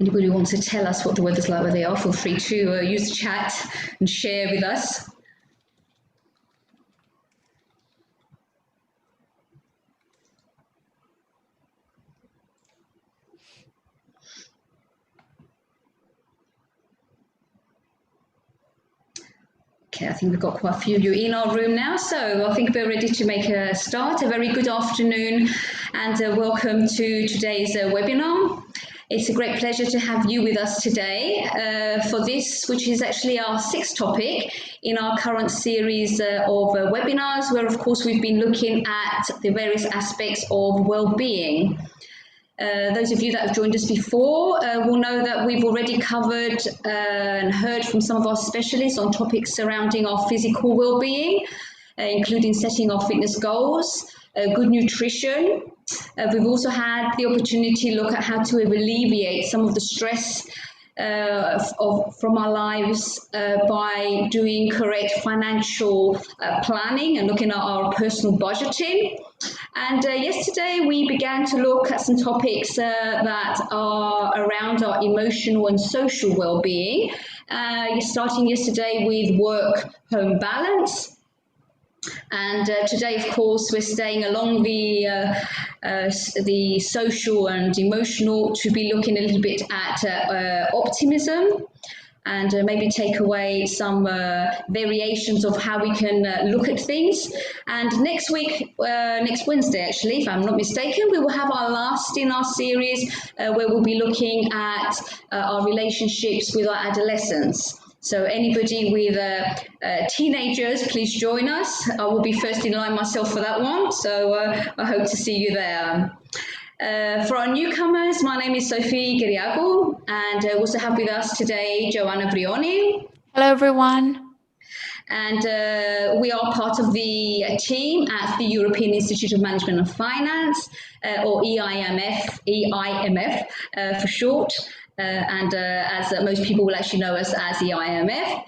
Anybody who wants to tell us what the weather's like where they are, feel free to use the chat and share with us. Okay, I think we've got quite a few of you in our room now, so I think we're ready to make a start. A very good afternoon and welcome to today's webinar. It's a great pleasure to have you with us today for this, which is actually our sixth topic in our current series of webinars, where of course we've been looking at the various aspects of well-being. Those of you that have joined us before will know that we've already covered and heard from some of our specialists on topics surrounding our physical well-being, including setting our fitness goals, good nutrition. We've also had the opportunity to look at how to alleviate some of the stress from our lives by doing correct financial planning and looking at our personal budgeting. And yesterday we began to look at some topics that are around our emotional and social well-being, starting yesterday with work-home balance. And today, of course, we're staying along the social and emotional to be looking a little bit at optimism and maybe take away some variations of how we can look at things. And next week, next Wednesday actually, if I'm not mistaken, we will have our last in our series where we'll be looking at our relationships with our adolescents. So anybody with teenagers, please join us. I will be first in line myself for that one, so I hope to see you there. For our newcomers, my name is Sophie Giriago, and I also have with us today Joanna Brioni. Hello, everyone. And we are part of the team at the European Institute of Management and Finance, or EIMF for short. As most people will actually know us as the EIMF.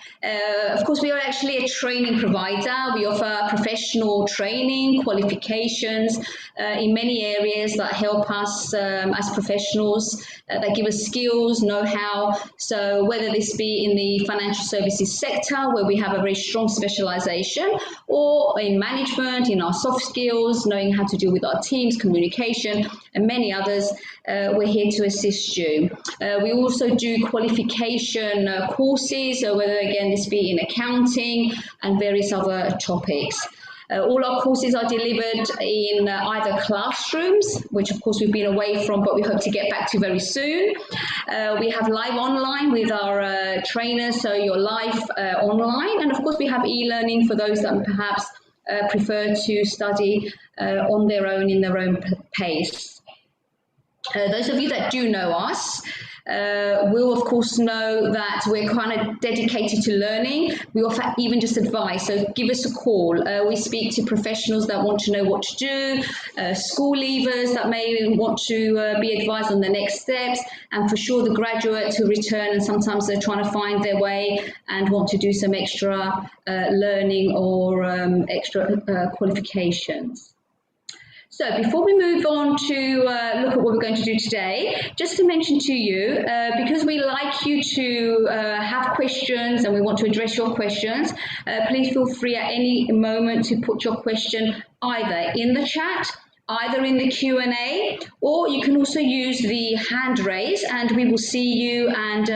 Of course, we are actually a training provider. We offer professional training, qualifications in many areas that help us as professionals, that give us skills, know-how. So whether this be in the financial services sector, where we have a very strong specialization, or in management, in our soft skills, knowing how to deal with our teams, communication, and many others, we're here to assist you. We also do qualification courses, so whether again this be in accounting and various other topics. All our courses are delivered in either classrooms, which of course we've been away from, but we hope to get back to very soon. We have live online with our trainers, so you're live online. And of course we have e-learning for those that perhaps prefer to study on their own, in their own pace. Those of you that do know us will of course know that we're kind of dedicated to learning. We offer even just advice, so give us a call. We speak to professionals that want to know what to do, school leavers that may want to be advised on the next steps, and for sure the graduates who return and sometimes they're trying to find their way and want to do some extra learning or extra qualifications. So before we move on to look at what we're going to do today, just to mention to you, because we like you to have questions and we want to address your questions, please feel free at any moment to put your question either in the chat, either in the Q&A, or you can also use the hand raise and we will see you and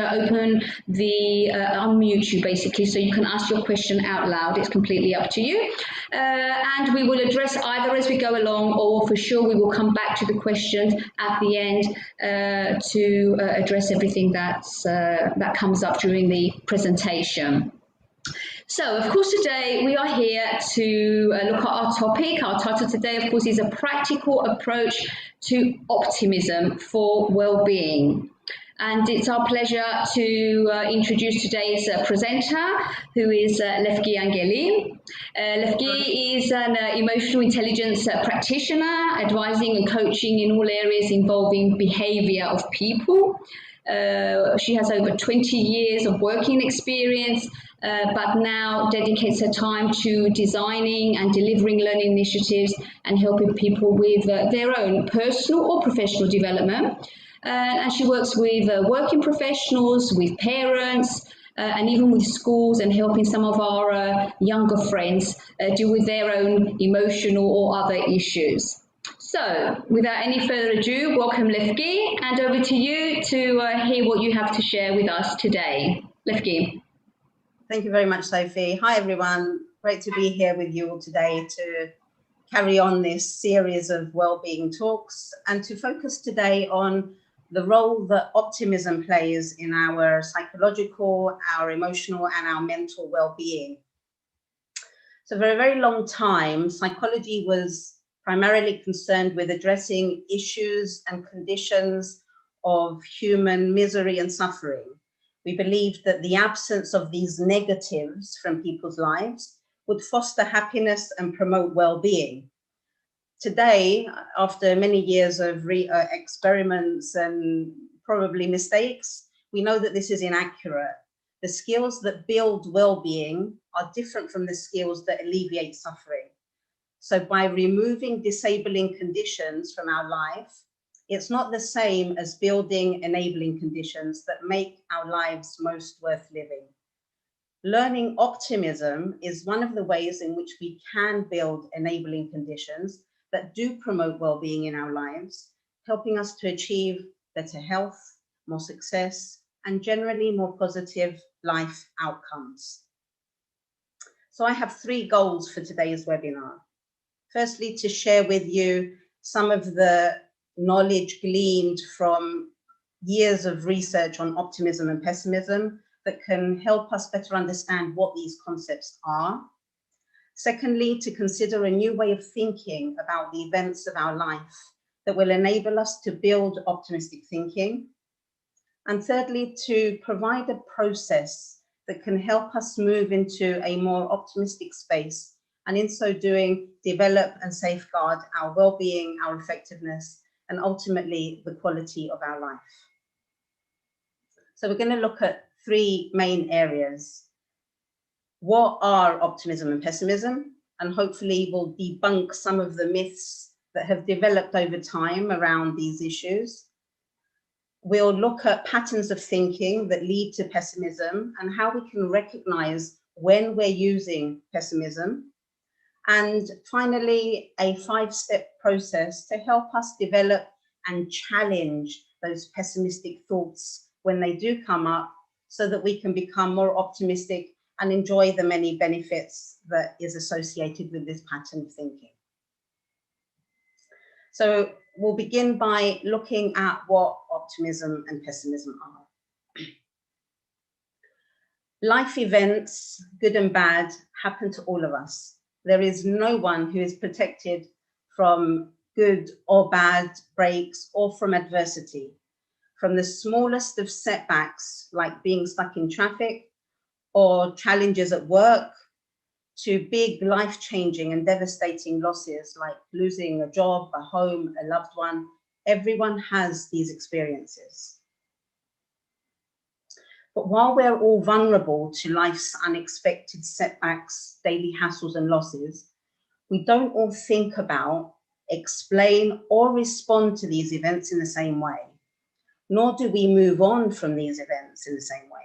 unmute you basically, so you can ask your question out loud. It's completely up to you. And we will address either as we go along, or for sure we will come back to the questions at the end to address everything that comes up during the presentation. So, of course, today we are here to look at our topic. Our title today, of course, is a practical approach to optimism for well-being. And it's our pleasure to introduce today's presenter, who is Lefki Angeli. Lefki is an emotional intelligence practitioner, advising and coaching in all areas involving behavior of people. She has over 20 years of working experience, but now dedicates her time to designing and delivering learning initiatives and helping people with their own personal or professional development. And she works with working professionals, with parents, and even with schools, and helping some of our younger friends deal with their own emotional or other issues. So, without any further ado, welcome Lefki, and over to you to hear what you have to share with us today. Lefki. Thank you very much, Sophie. Hi, everyone. Great to be here with you all today to carry on this series of well-being talks and to focus today on the role that optimism plays in our psychological, our emotional, and our mental well-being. So for a very long time, psychology was primarily concerned with addressing issues and conditions of human misery and suffering. We believed that the absence of these negatives from people's lives would foster happiness and promote well-being. Today, after many years of experiments and probably mistakes, we know that this is inaccurate. The skills that build well-being are different from the skills that alleviate suffering. So by removing disabling conditions from our life, it's not the same as building enabling conditions that make our lives most worth living. Learning optimism is one of the ways in which we can build enabling conditions that do promote well-being in our lives, helping us to achieve better health, more success, and generally more positive life outcomes. So I have 3 goals for today's webinar. Firstly, to share with you some of the knowledge gleaned from years of research on optimism and pessimism that can help us better understand what these concepts are. Secondly, to consider a new way of thinking about the events of our life that will enable us to build optimistic thinking. And thirdly, to provide a process that can help us move into a more optimistic space, and in so doing, develop and safeguard our well-being, our effectiveness, and ultimately the quality of our life. So we're going to look at 3 main areas. What are optimism and pessimism? And hopefully we'll debunk some of the myths that have developed over time around these issues. We'll look at patterns of thinking that lead to pessimism and how we can recognize when we're using pessimism. And finally, a 5-step process to help us develop and challenge those pessimistic thoughts when they do come up, so that we can become more optimistic and enjoy the many benefits that is associated with this pattern of thinking. So we'll begin by looking at what optimism and pessimism are. Life events, good and bad, happen to all of us. There is no one who is protected from good or bad breaks or from adversity. From the smallest of setbacks, like being stuck in traffic or challenges at work, to big life-changing and devastating losses like losing a job, a home, a loved one, everyone has these experiences. But while we're all vulnerable to life's unexpected setbacks, daily hassles and losses, we don't all think about, explain or respond to these events in the same way, nor do we move on from these events in the same way.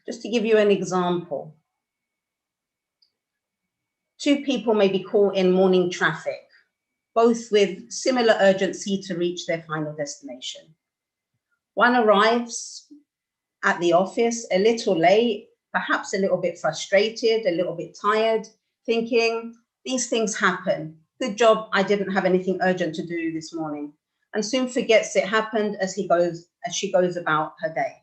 Just to give you an example, 2 people may be caught in morning traffic, both with similar urgency to reach their final destination. One arrives at the office a little late, perhaps a little bit frustrated, a little bit tired, thinking, these things happen. Good job, I didn't have anything urgent to do this morning, and soon forgets it happened as she goes about her day.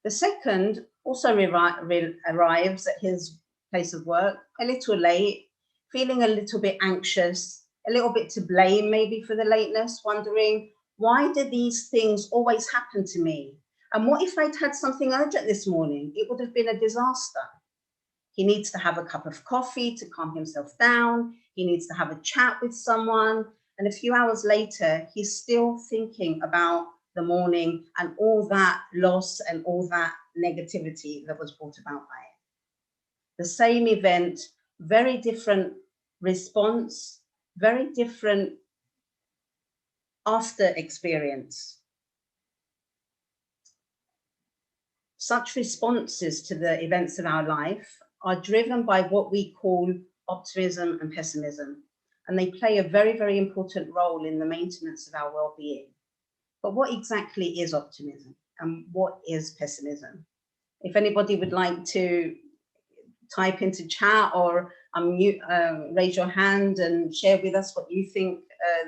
The second also arrives at his place of work a little late, feeling a little bit anxious, a little bit to blame maybe for the lateness, wondering, why do these things always happen to me? And what if I'd had something urgent this morning? It would have been a disaster. He needs to have a cup of coffee to calm himself down. He needs to have a chat with someone. And a few hours later, he's still thinking about the morning and all that loss and all that negativity that was brought about by it. The same event, very different response, very different after experience. Such responses to the events of our life are driven by what we call optimism and pessimism, and they play a very, very important role in the maintenance of our well-being. But what exactly is optimism and what is pessimism? If anybody would like to type into chat or unmute, raise your hand and share with us what you think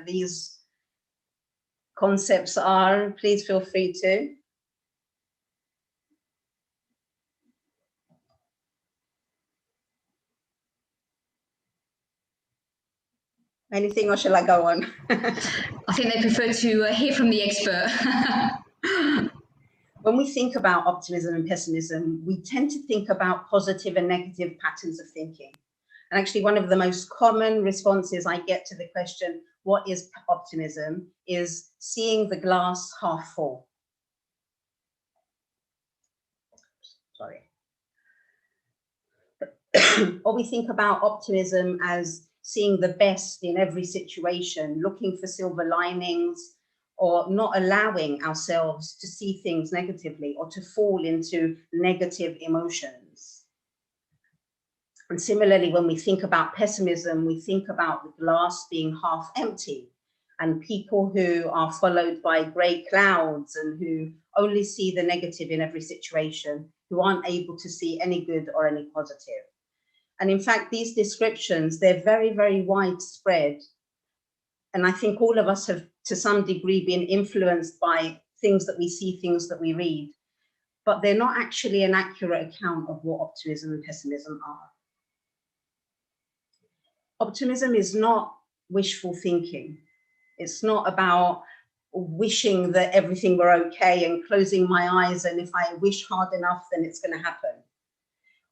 these concepts are, please feel free to. Anything, or shall I go on? I think they prefer to hear from the expert. When we think about optimism and pessimism, we tend to think about positive and negative patterns of thinking. And actually, one of the most common responses I get to the question, what is optimism, is seeing the glass half full. Sorry. Or we think about optimism as seeing the best in every situation, looking for silver linings, or not allowing ourselves to see things negatively or to fall into negative emotions. And similarly, when we think about pessimism, we think about the glass being half empty, and people who are followed by grey clouds and who only see the negative in every situation, who aren't able to see any good or any positive. And in fact, these descriptions, they're very, very widespread. And I think all of us have, to some degree, been influenced by things that we see, things that we read. But they're not actually an accurate account of what optimism and pessimism are. Optimism is not wishful thinking. It's not about wishing that everything were okay and closing my eyes, and if I wish hard enough, then it's going to happen.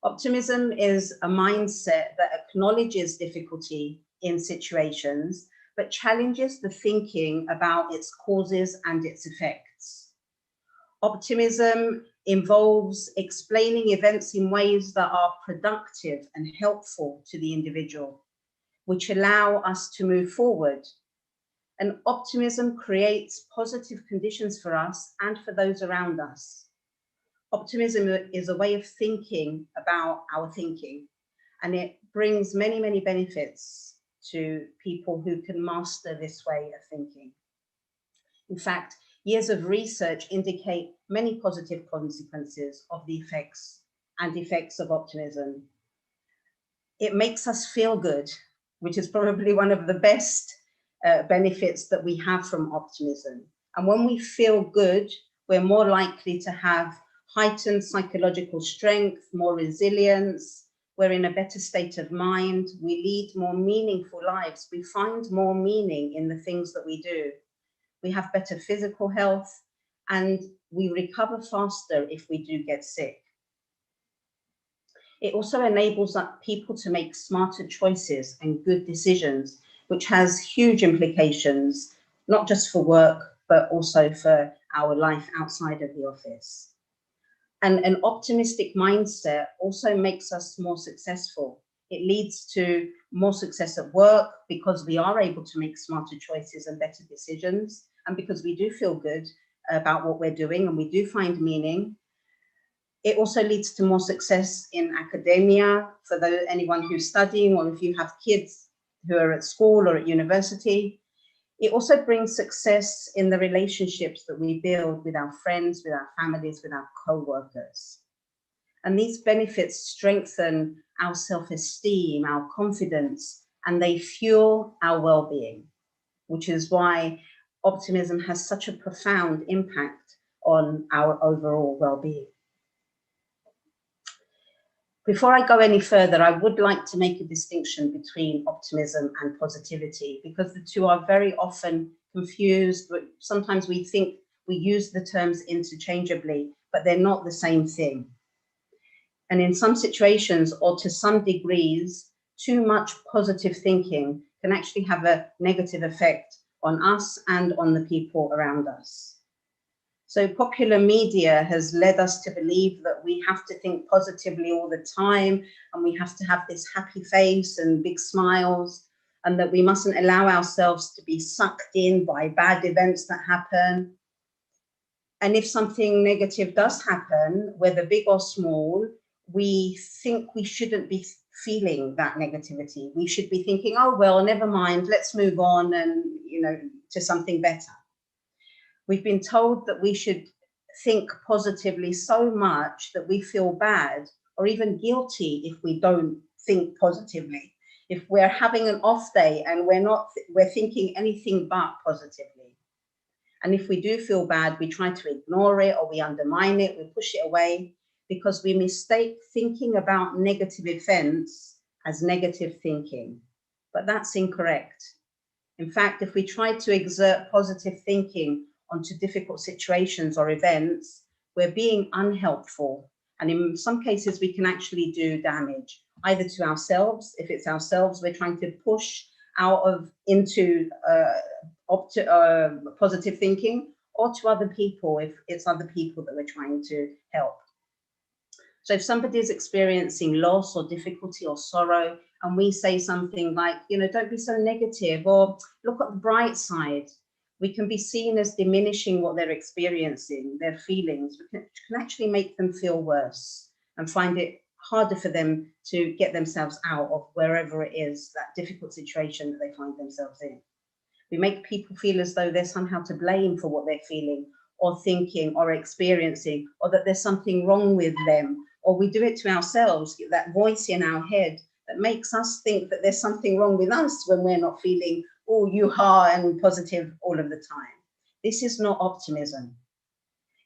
Optimism is a mindset that acknowledges difficulty in situations, but challenges the thinking about its causes and its effects. Optimism involves explaining events in ways that are productive and helpful to the individual, which allow us to move forward. And optimism creates positive conditions for us and for those around us. Optimism is a way of thinking about our thinking, and it brings many, many benefits to people who can master this way of thinking. In fact, years of research indicate many positive consequences of the effects of optimism. It makes us feel good, which is probably one of the best benefits that we have from optimism. And when we feel good, we're more likely to have heightened psychological strength, more resilience, we're in a better state of mind, we lead more meaningful lives, we find more meaning in the things that we do. We have better physical health, and we recover faster if we do get sick. It also enables people to make smarter choices and good decisions, which has huge implications, not just for work, but also for our life outside of the office. And an optimistic mindset also makes us more successful. It leads to more success at work because we are able to make smarter choices and better decisions, and because we do feel good about what we're doing and we do find meaning. It also leads to more success in academia for anyone who's studying, or if you have kids who are at school or at university. It also brings success in the relationships that we build with our friends, with our families, with our co-workers. And these benefits strengthen our self-esteem, our confidence, and they fuel our well-being, which is why optimism has such a profound impact on our overall well-being. Before I go any further, I would like to make a distinction between optimism and positivity, because the two are very often confused. Sometimes we think we use the terms interchangeably, but they're not the same thing. And in some situations, or to some degrees, too much positive thinking can actually have a negative effect on us and on the people around us. So popular media has led us to believe that we have to think positively all the time, and we have to have this happy face and big smiles. and that we mustn't allow ourselves to be sucked in by bad events that happen. And if something negative does happen, whether big or small, we think we shouldn't be feeling that negativity. We should be thinking, oh, well, never mind, let's move on and, to something better. We've been told that we should think positively so much that we feel bad or even guilty if we don't think positively. If we're having an off day and we're thinking anything but positively. And if we do feel bad, we try to ignore it, or we undermine it, we push it away, because we mistake thinking about negative events as negative thinking. But that's incorrect. In fact, if we try to exert positive thinking onto difficult situations or events, we're being unhelpful. And in some cases, we can actually do damage, either to ourselves. If it's ourselves, we're trying to push into positive thinking, or to other people, if it's other people that we're trying to help. So if somebody is experiencing loss or difficulty or sorrow, and we say something like, don't be so negative, or look at the bright side, we can be seen as diminishing what they're experiencing, their feelings. We can actually make them feel worse and find it harder for them to get themselves out of wherever it is, that difficult situation that they find themselves in. We make people feel as though they're somehow to blame for what they're feeling or thinking or experiencing, or that there's something wrong with them. Or we do it to ourselves, that voice in our head that makes us think that there's something wrong with us when we're not feeling all you-ha and positive all of the time. This is not optimism.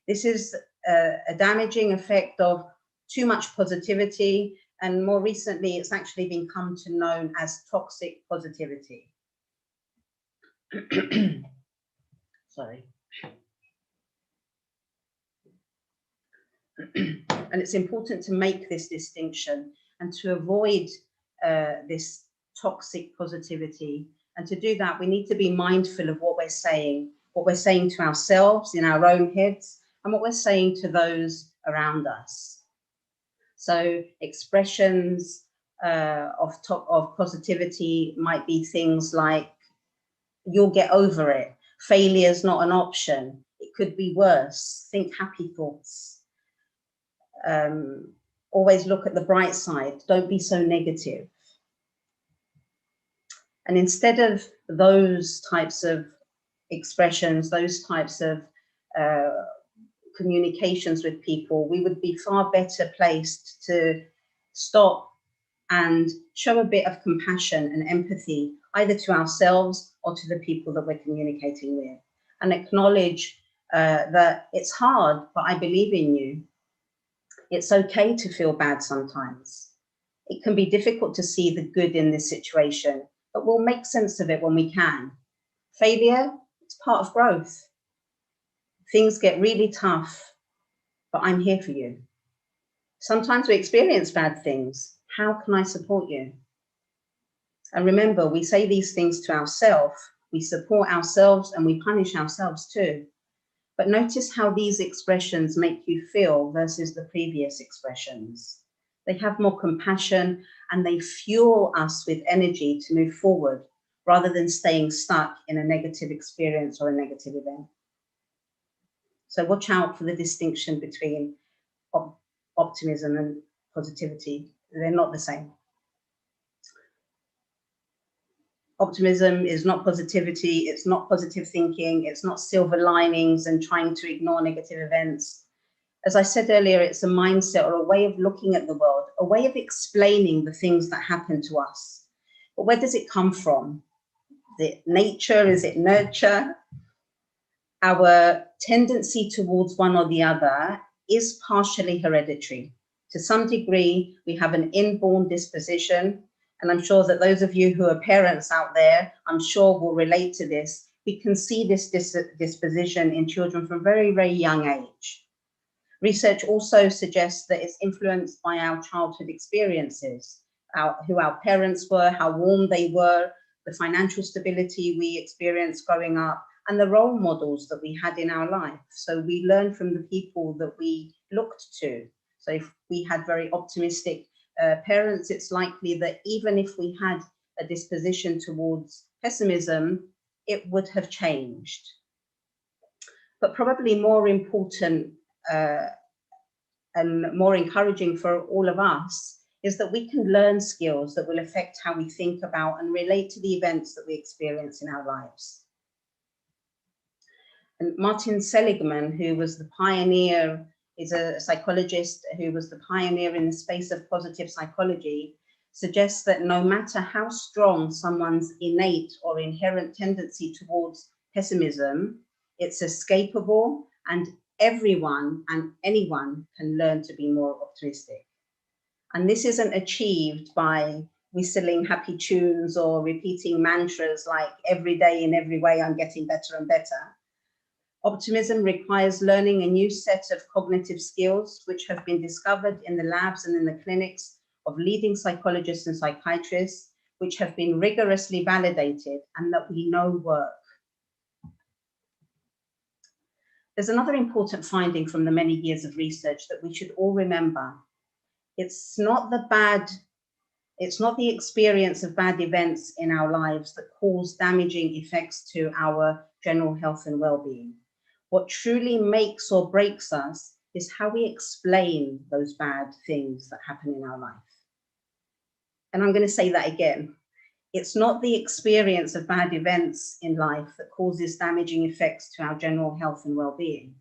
This is a damaging effect of too much positivity, and more recently, it's actually been come to known as toxic positivity. Sorry. And it's important to make this distinction and to avoid this toxic positivity. And to do that, we need to be mindful of what we're saying to ourselves in our own heads, and what we're saying to those around us. So expressions of positivity might be things like, you'll get over it. Failure's not an option. It could be worse. Think happy thoughts. Always look at the bright side. Don't be so negative. And instead of those types of expressions, those types of communications with people, we would be far better placed to stop and show a bit of compassion and empathy, either to ourselves or to the people that we're communicating with, and acknowledge that it's hard, but I believe in you. It's okay to feel bad sometimes. It can be difficult to see the good in this situation, but we'll make sense of it when we can. Failure, it's part of growth. Things get really tough, but I'm here for you. Sometimes we experience bad things. How can I support you? And remember, we say these things to ourselves, we support ourselves, and we punish ourselves too. But notice how these expressions make you feel versus the previous expressions. They have more compassion, and they fuel us with energy to move forward, rather than staying stuck in a negative experience or a negative event. So watch out for the distinction between optimism and positivity. They're not the same. Optimism is not positivity, it's not positive thinking, it's not silver linings and trying to ignore negative events. As I said earlier, it's a mindset or a way of looking at the world, a way of explaining the things that happen to us. But where does it come from? Is it nature? Is it nurture? Our tendency towards one or the other is partially hereditary. To some degree, we have an inborn disposition. And I'm sure that those of you who are parents out there, I'm sure will relate to this. We can see this disposition in children from a very, very young age. Research also suggests that it's influenced by our childhood experiences, who our parents were, how warm they were, the financial stability we experienced growing up, and the role models that we had in our life. So we learn from the people that we looked to. So if we had very optimistic parents, it's likely that even if we had a disposition towards pessimism, it would have changed. But probably more important and more encouraging for all of us is that we can learn skills that will affect how we think about and relate to the events that we experience in our lives. And Martin Seligman, who was the pioneer, is a psychologist who was the pioneer in the space of positive psychology, suggests that no matter how strong someone's innate or inherent tendency towards pessimism, it's escapable, and everyone and anyone can learn to be more optimistic. And this isn't achieved by whistling happy tunes or repeating mantras like every day in every way I'm getting better and better. Optimism requires learning a new set of cognitive skills which have been discovered in the labs and in the clinics of leading psychologists and psychiatrists, which have been rigorously validated and that we know work. There's another important finding from the many years of research that we should all remember. It's not the experience of bad events in our lives that cause damaging effects to our general health and well-being. What truly makes or breaks us is how we explain those bad things that happen in our life. And I'm going to say that again. It's not the experience of bad events in life that causes damaging effects to our general health and well-being.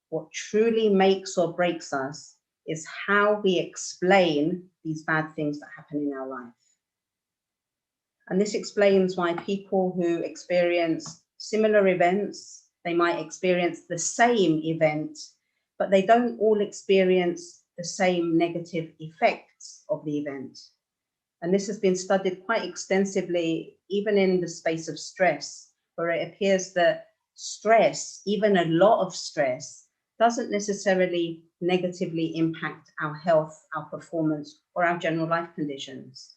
What truly makes or breaks us is how we explain these bad things that happen in our life. And this explains why people who experience similar events, they might experience the same event, but they don't all experience the same negative effects of the event. And this has been studied quite extensively, even in the space of stress, where it appears that stress, even a lot of stress, doesn't necessarily negatively impact our health, our performance, or our general life conditions.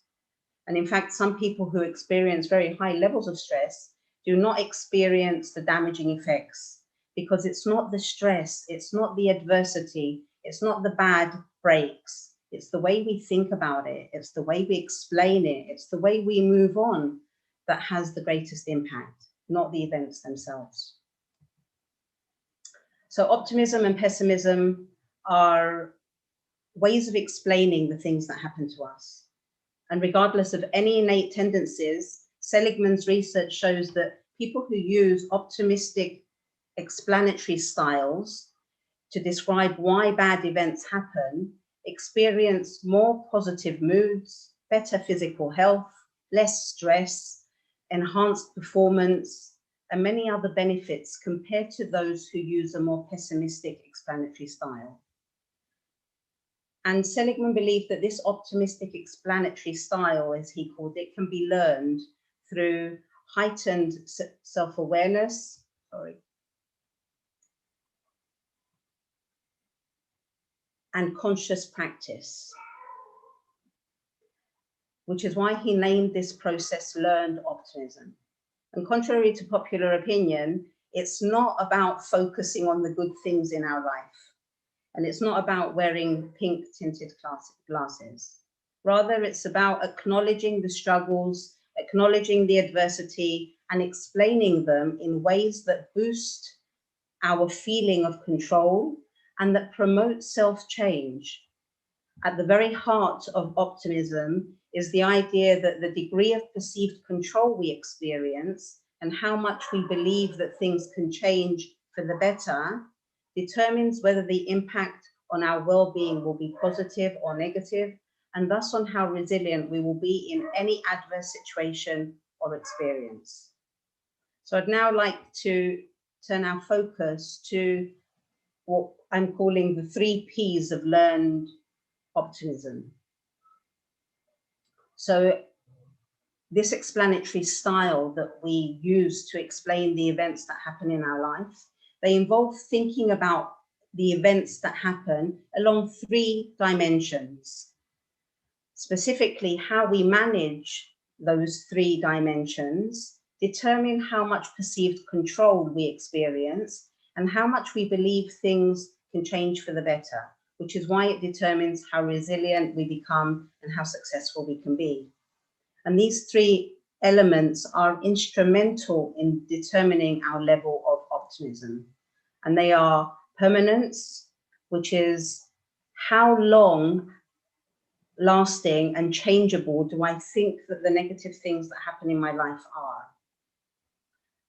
And in fact, some people who experience very high levels of stress do not experience the damaging effects, because it's not the stress, it's not the adversity, it's not the bad breaks. It's the way we think about it, it's the way we explain it, it's the way we move on that has the greatest impact, not the events themselves. So optimism and pessimism are ways of explaining the things that happen to us. And regardless of any innate tendencies, Seligman's research shows that people who use optimistic explanatory styles to describe why bad events happen experience more positive moods, better physical health, less stress, enhanced performance, and many other benefits compared to those who use a more pessimistic explanatory style. And Seligman believed that this optimistic explanatory style, as he called it, can be learned through heightened self-awareness, and conscious practice, which is why he named this process learned optimism. And contrary to popular opinion, it's not about focusing on the good things in our life. And it's not about wearing pink tinted glasses. Rather, it's about acknowledging the struggles, acknowledging the adversity, and explaining them in ways that boost our feeling of control and that promote self-change. At the very heart of optimism is the idea that the degree of perceived control we experience and how much we believe that things can change for the better determines whether the impact on our well-being will be positive or negative, and thus on how resilient we will be in any adverse situation or experience. So I'd now like to turn our focus to what I'm calling the 3 Ps of learned optimism. So this explanatory style that we use to explain the events that happen in our life, they involve thinking about the events that happen along 3 dimensions. Specifically, how we manage those 3 dimensions determine how much perceived control we experience and how much we believe things can change for the better, which is why it determines how resilient we become and how successful we can be. And these three elements are instrumental in determining our level of optimism. And they are permanence, which is how long lasting and changeable do I think that the negative things that happen in my life are.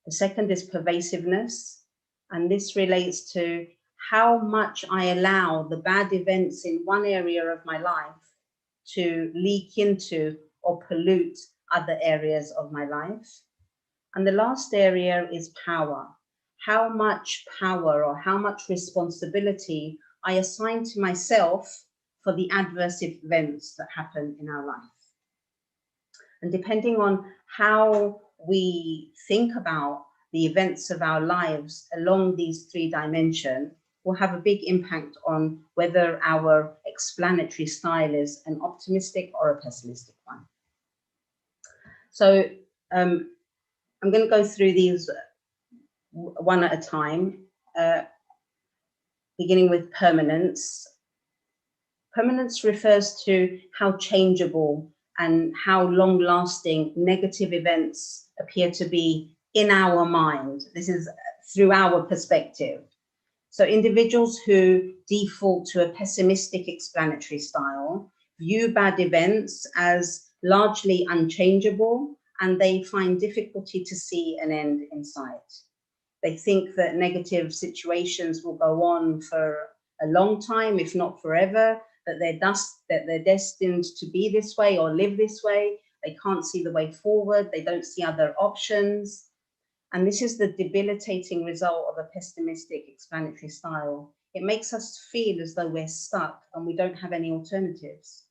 The second is pervasiveness, and this relates to how much I allow the bad events in one area of my life to leak into or pollute other areas of my life. And the last area is power. How much power or how much responsibility I assign to myself for the adverse events that happen in our life. And depending on how we think about the events of our lives along these three dimensions will have a big impact on whether our explanatory style is an optimistic or a pessimistic one. So I'm going to go through these one at a time, beginning with permanence. Permanence refers to how changeable and how long-lasting negative events appear to be in our mind. This is through our perspective. So individuals who default to a pessimistic explanatory style view bad events as largely unchangeable, and they find difficulty to see an end in sight. They think that negative situations will go on for a long time, if not forever, that they're destined to be this way or live this way. They can't see the way forward. They don't see other options. And this is the debilitating result of a pessimistic explanatory style. It makes us feel as though we're stuck and we don't have any alternatives.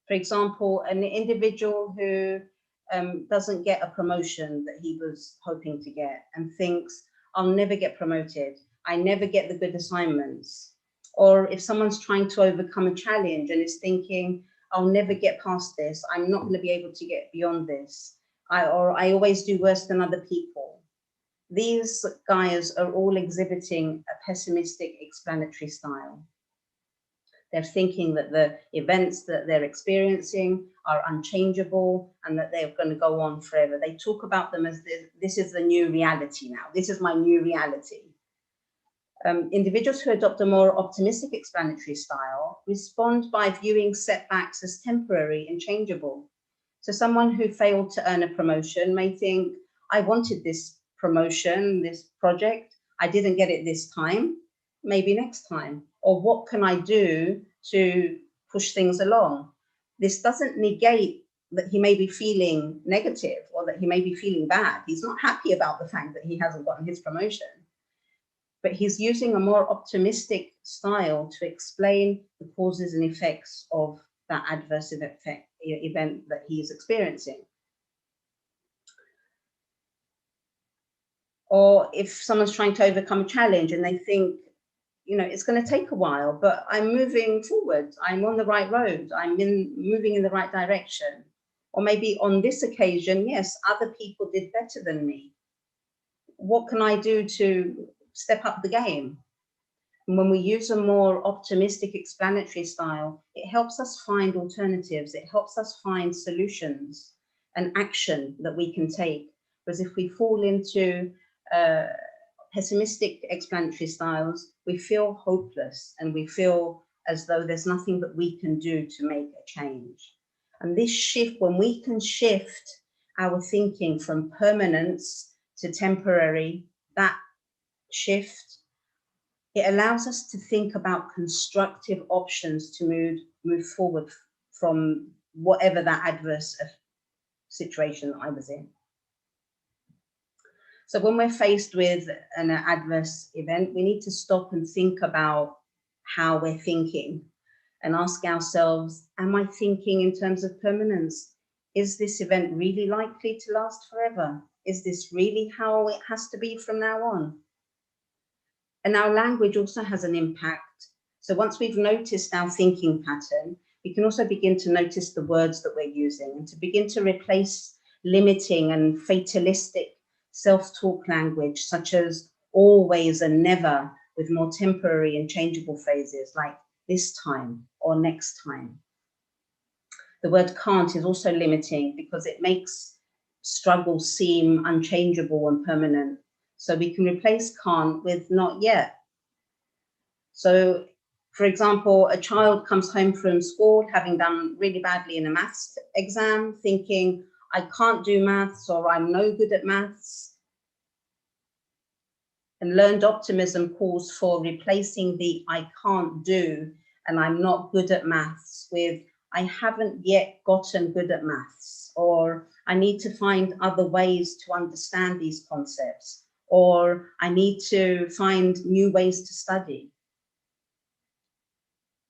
For example, an individual who doesn't get a promotion that he was hoping to get and thinks, I'll never get promoted. I never get the good assignments. Or if someone's trying to overcome a challenge and is thinking, I'll never get past this. I'm not going to be able to get beyond this. I always do worse than other people. These guys are all exhibiting a pessimistic explanatory style. They're thinking that the events that they're experiencing are unchangeable and that they're going to go on forever. They talk about them as this is the new reality now. This is my new reality. Individuals who adopt a more optimistic explanatory style respond by viewing setbacks as temporary and changeable. So someone who failed to earn a promotion may think, I wanted this promotion, this project, I didn't get it this time, maybe next time. Or what can I do to push things along? This doesn't negate that he may be feeling negative or that he may be feeling bad. He's not happy about the fact that he hasn't gotten his promotion. But he's using a more optimistic style to explain the causes and effects of that adverse event that he's experiencing. Or if someone's trying to overcome a challenge and they think, you know, it's going to take a while, but I'm moving forward. I'm on the right road. I'm moving in the right direction. Or maybe on this occasion, yes, other people did better than me. What can I do to step up the game? And when we use a more optimistic explanatory style, it helps us find alternatives. It helps us find solutions and action that we can take. Whereas if we fall into pessimistic explanatory styles, we feel hopeless and we feel as though there's nothing that we can do to make a change. And this shift, when we can shift our thinking from permanence to temporary, that shift, it allows us to think about constructive options to move forward from whatever that adverse situation that I was in. So when we're faced with an adverse event, we need to stop and think about how we're thinking and ask ourselves, am I thinking in terms of permanence? Is this event really likely to last forever? Is this really how it has to be from now on? And our language also has an impact. So once we've noticed our thinking pattern, we can also begin to notice the words that we're using and to begin to replace limiting and fatalistic self-talk language, such as always and never, with more temporary and changeable phrases like this time or next time. The word can't is also limiting because it makes struggle seem unchangeable and permanent. So we can replace can't with not yet. So, for example, a child comes home from school having done really badly in a maths exam, thinking, I can't do maths, or I'm no good at maths. And learned optimism calls for replacing the I can't do and I'm not good at maths with I haven't yet gotten good at maths, or I need to find other ways to understand these concepts, or I need to find new ways to study.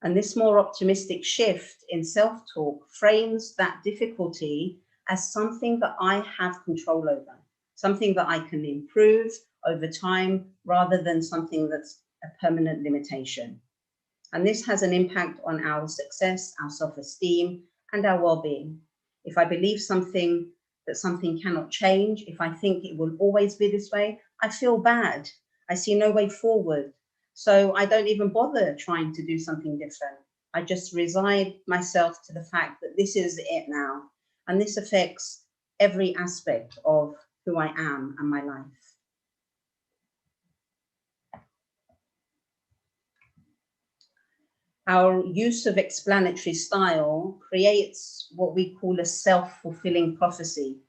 And this more optimistic shift in self-talk frames that difficulty as something that I have control over, something that I can improve over time rather than something that's a permanent limitation. And this has an impact on our success, our self-esteem, and our well-being. If I believe that something cannot change, if I think it will always be this way, I feel bad. I see no way forward. So I don't even bother trying to do something different. I just resign myself to the fact that this is it now. And this affects every aspect of who I am and my life. Our use of explanatory style creates what we call a self-fulfilling prophecy.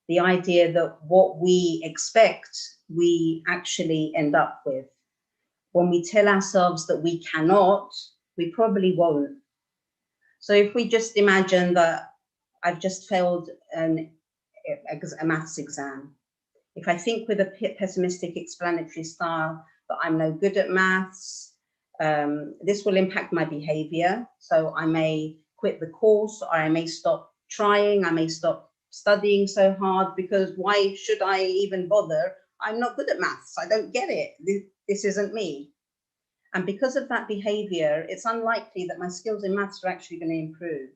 The idea that what we expect, we actually end up with. When we tell ourselves that we cannot, we probably won't. So if we just imagine that I've just failed a maths exam, if I think with a pessimistic explanatory style that I'm no good at maths, this will impact my behavior. So I may quit the course, or I may stop trying, I may stop studying so hard, because why should I even bother? I'm not good at maths, I don't get it, this isn't me. And because of that behavior, it's unlikely that my skills in maths are actually going to improve.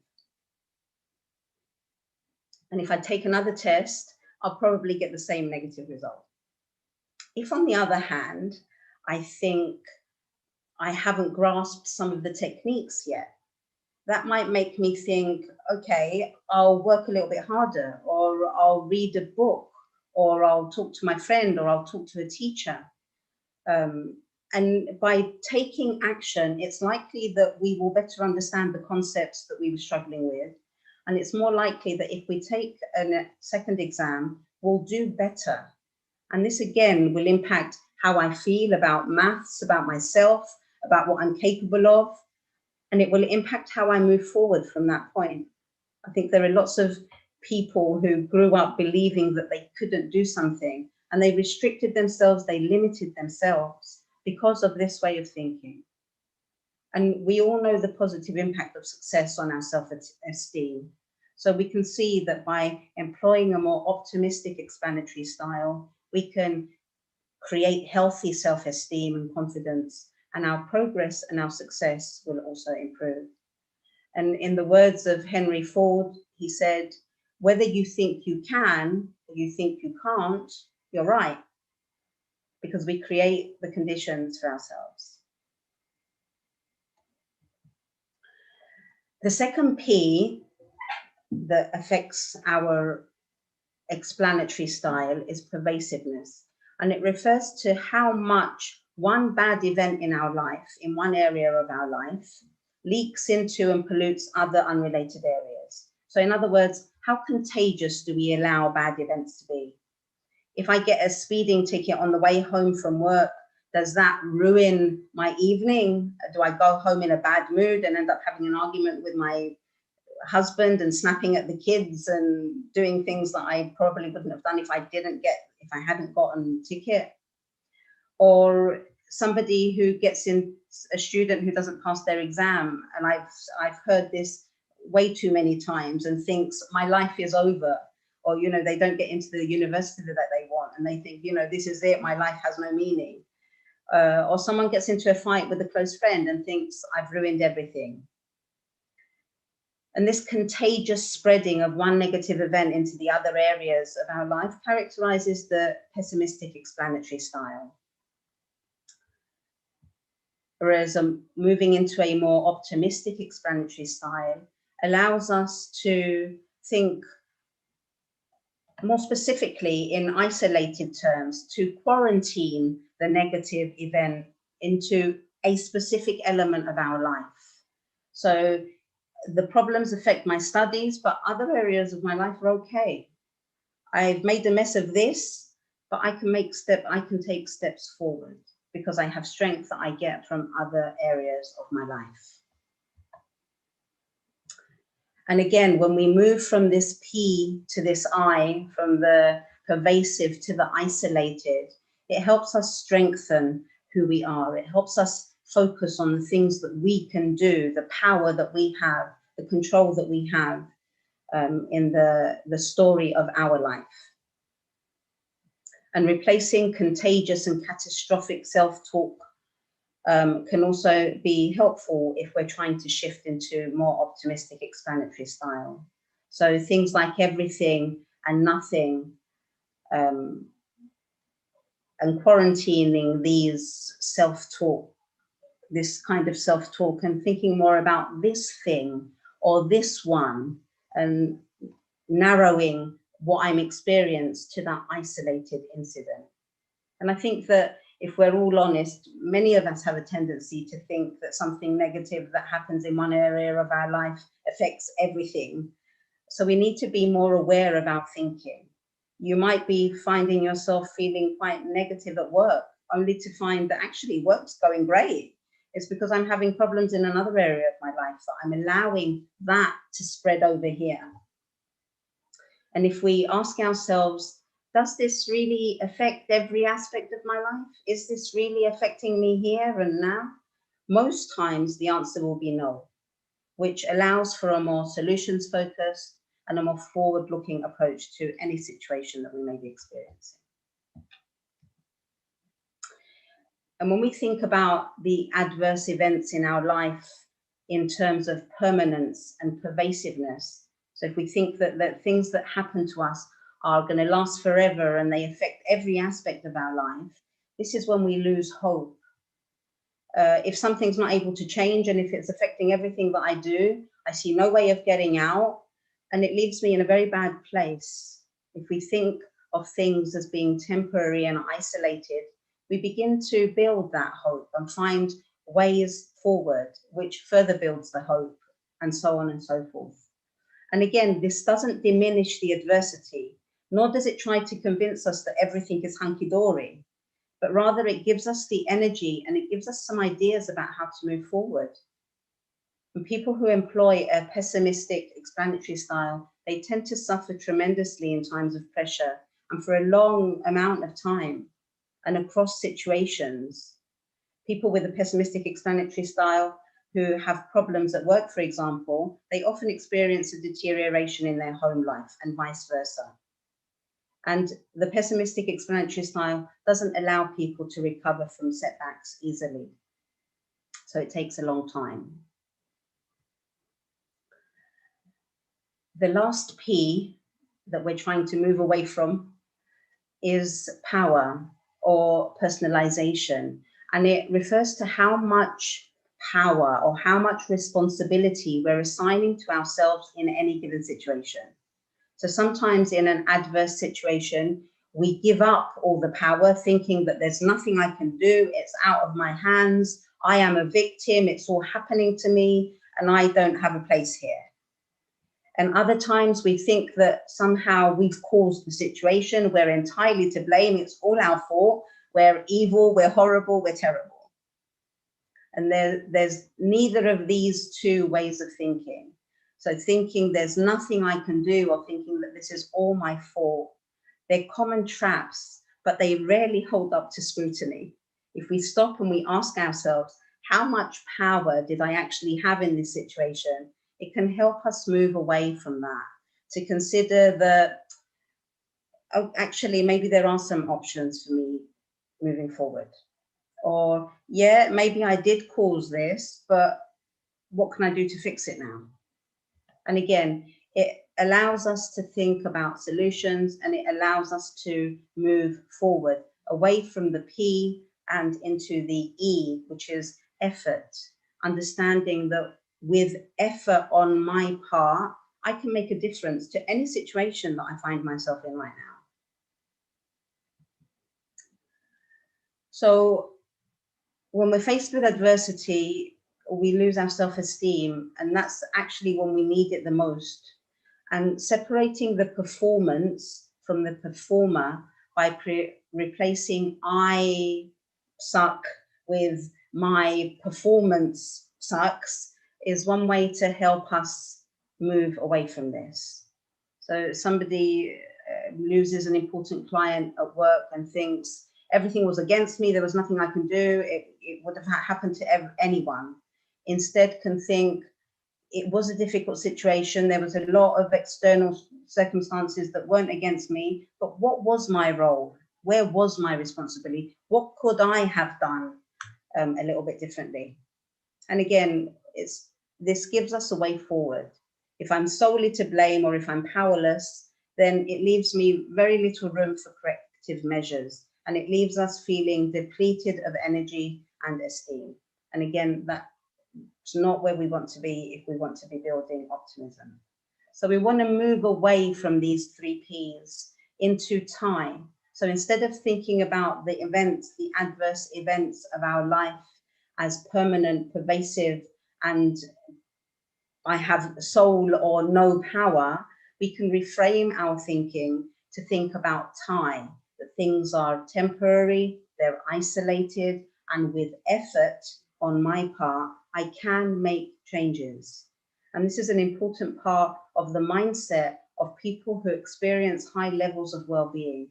And if I take another test, I'll probably get the same negative result. If, on the other hand, I think I haven't grasped some of the techniques yet, that might make me think, okay, I'll work a little bit harder, or I'll read a book, or I'll talk to my friend, or I'll talk to a teacher. And by taking action, it's likely that we will better understand the concepts that we were struggling with. And it's more likely that if we take a second exam, we'll do better. And this again will impact how I feel about maths, about myself, about what I'm capable of. And it will impact how I move forward from that point. I think there are lots of people who grew up believing that they couldn't do something, and they restricted themselves, they limited themselves because of this way of thinking. And we all know the positive impact of success on our self-esteem. So we can see that by employing a more optimistic explanatory style, we can create healthy self-esteem and confidence, and our progress and our success will also improve. And in the words of Henry Ford, he said, whether you think you can or you think you can't, you're right, because we create the conditions for ourselves. The second P that affects our explanatory style is pervasiveness. And it refers to how much one bad event in our life, in one area of our life, leaks into and pollutes other unrelated areas. So in other words, how contagious do we allow bad events to be? If I get a speeding ticket on the way home from work, does that ruin my evening? Do I go home in a bad mood and end up having an argument with my husband and snapping at the kids and doing things that I probably wouldn't have done if I hadn't gotten a ticket? Or somebody who gets in, a student who doesn't pass their exam, and I've heard this way too many times, and thinks my life is over, or they don't get into the university that they want, and they think this is it, my life has no meaning. Or someone gets into a fight with a close friend and thinks I've ruined everything. And this contagious spreading of one negative event into the other areas of our life characterizes the pessimistic explanatory style. Whereas moving into a more optimistic explanatory style allows us to think more specifically in isolated terms, to quarantine the negative event into a specific element of our life. So the problems affect my studies, but other areas of my life are okay. I've made a mess of this, but I can take steps forward because I have strength that I get from other areas of my life. And again, when we move from this P to this I, from the pervasive to the isolated, it helps us strengthen who we are. It helps us focus on the things that we can do, the power that we have, the control that we have in the story of our life. And replacing contagious and catastrophic self-talk can also be helpful if we're trying to shift into more optimistic explanatory style. So things like everything and nothing, and quarantining these self-talk, this kind of self-talk, and thinking more about this thing or this one, and narrowing what I'm experienced to that isolated incident. And I think that if we're all honest, many of us have a tendency to think that something negative that happens in one area of our life affects everything. So we need to be more aware of our thinking. You might be finding yourself feeling quite negative at work, only to find that actually work's going great. It's because I'm having problems in another area of my life, that I'm allowing that to spread over here. And if we ask ourselves, does this really affect every aspect of my life? Is this really affecting me here and now? Most times the answer will be no, which allows for a more solutions-focused and a more forward-looking approach to any situation that we may be experiencing. And when we think about the adverse events in our life in terms of permanence and pervasiveness, so if we think that things that happen to us are going to last forever and they affect every aspect of our life, this is when we lose hope. If something's not able to change, and if it's affecting everything that I do, I see no way of getting out, and it leaves me in a very bad place. If we think of things as being temporary and isolated, we begin to build that hope and find ways forward, which further builds the hope, and so on and so forth. And again, this doesn't diminish the adversity, nor does it try to convince us that everything is hunky-dory, but rather it gives us the energy and it gives us some ideas about how to move forward. And people who employ a pessimistic explanatory style, they tend to suffer tremendously in times of pressure and for a long amount of time and across situations. People with a pessimistic explanatory style who have problems at work, for example, they often experience a deterioration in their home life and vice versa. And the pessimistic explanatory style doesn't allow people to recover from setbacks easily. So it takes a long time. The last P that we're trying to move away from is power or personalization. And it refers to how much power or how much responsibility we're assigning to ourselves in any given situation. So sometimes in an adverse situation, we give up all the power, thinking that there's nothing I can do, it's out of my hands, I am a victim, it's all happening to me, and I don't have a place here. And other times we think that somehow we've caused the situation, we're entirely to blame, it's all our fault, we're evil, we're horrible, we're terrible. And there's neither of these two ways of thinking. So thinking there's nothing I can do, or thinking that this is all my fault, they're common traps, but they rarely hold up to scrutiny. If we stop and we ask ourselves, how much power did I actually have in this situation? It can help us move away from that, to consider that, oh, actually, maybe there are some options for me moving forward. Or, yeah, maybe I did cause this, but what can I do to fix it now? And again, it allows us to think about solutions, and it allows us to move forward away from the P and into the E, which is effort, understanding that with effort on my part, I can make a difference to any situation that I find myself in right now. So when we're faced with adversity, we lose our self-esteem, and that's actually when we need it the most. And separating the performance from the performer by replacing I suck with my performance sucks is one way to help us move away from this. So somebody loses an important client at work and thinks everything was against me, there was nothing I can do, it would have happened to anyone. Instead can think, it was a difficult situation, there was a lot of external circumstances that weren't against me, but what was my role? Where was my responsibility? What could I have done a little bit differently? And again, this gives us a way forward. If I'm solely to blame or if I'm powerless, then it leaves me very little room for corrective measures, and it leaves us feeling depleted of energy and esteem. And again, that's not where we want to be if we want to be building optimism. So we want to move away from these 3 Ps into time. So instead of thinking about the events, the adverse events of our life as permanent, pervasive, and I have soul or no power, we can reframe our thinking to think about time, that things are temporary, they're isolated, and with effort on my part, I can make changes. And this is an important part of the mindset of people who experience high levels of well-being.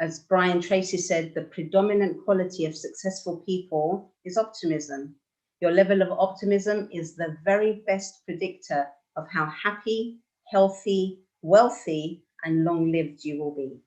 As Brian Tracy said, the predominant quality of successful people is optimism. Your level of optimism is the very best predictor of how happy, healthy, wealthy, and long-lived you will be.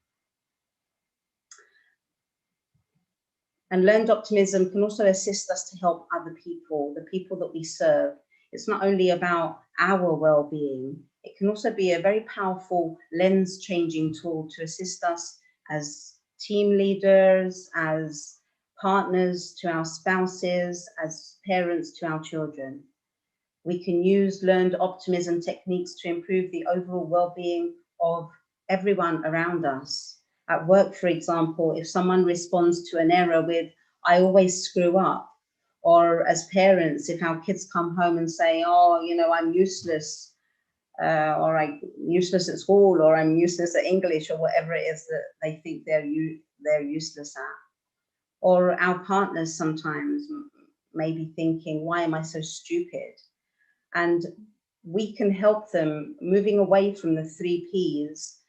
And learned optimism can also assist us to help other people, the people that we serve. It's not only about our well-being, it can also be a very powerful lens-changing tool to assist us as team leaders, as partners to our spouses, as parents to our children. We can use learned optimism techniques to improve the overall well-being of everyone around us. At work, for example, if someone responds to an error with, I always screw up, or as parents, if our kids come home and say, oh, you know, I'm useless, or I'm useless at school, or I'm useless at English, or whatever it is that they think they're useless at. Or our partners sometimes may be thinking, why am I so stupid? And we can help them moving away from the 3 Ps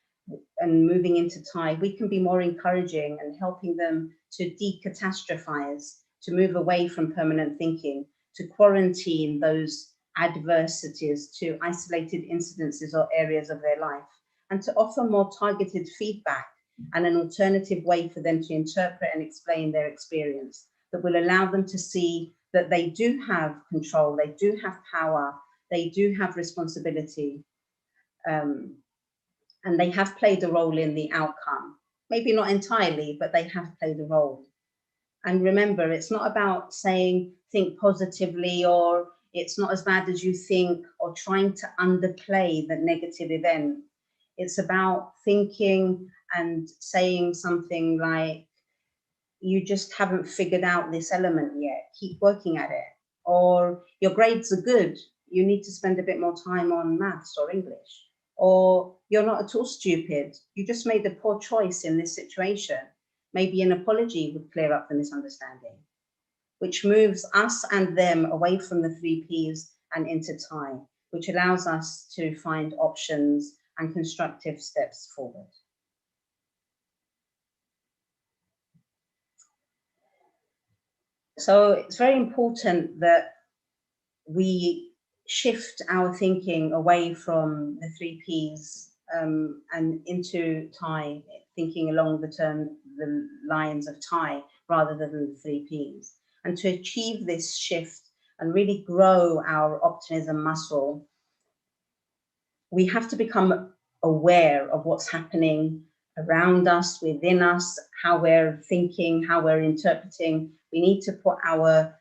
and moving into time. We can be more encouraging and helping them to decatastrophize, to move away from permanent thinking, to quarantine those adversities to isolated incidences or areas of their life, and to offer more targeted feedback and an alternative way for them to interpret and explain their experience that will allow them to see that they do have control, they do have power, they do have responsibility, and they have played a role in the outcome. Maybe not entirely, but they have played a role. And remember, it's not about saying, think positively, or it's not as bad as you think, or trying to underplay the negative event. It's about thinking and saying something like, you just haven't figured out this element yet, keep working at it. Or your grades are good, you need to spend a bit more time on maths or English. Or you're not at all stupid, you just made a poor choice in this situation. Maybe an apology would clear up the misunderstanding, which moves us and them away from the 3 Ps and into time, which allows us to find options and constructive steps forward. So it's very important that we shift our thinking away from the 3 Ps and into time, thinking along the lines of time rather than the 3 Ps. And to achieve this shift and really grow our optimism muscle, we have to become aware of what's happening around us, within us, how we're thinking, how we're interpreting. We need to put our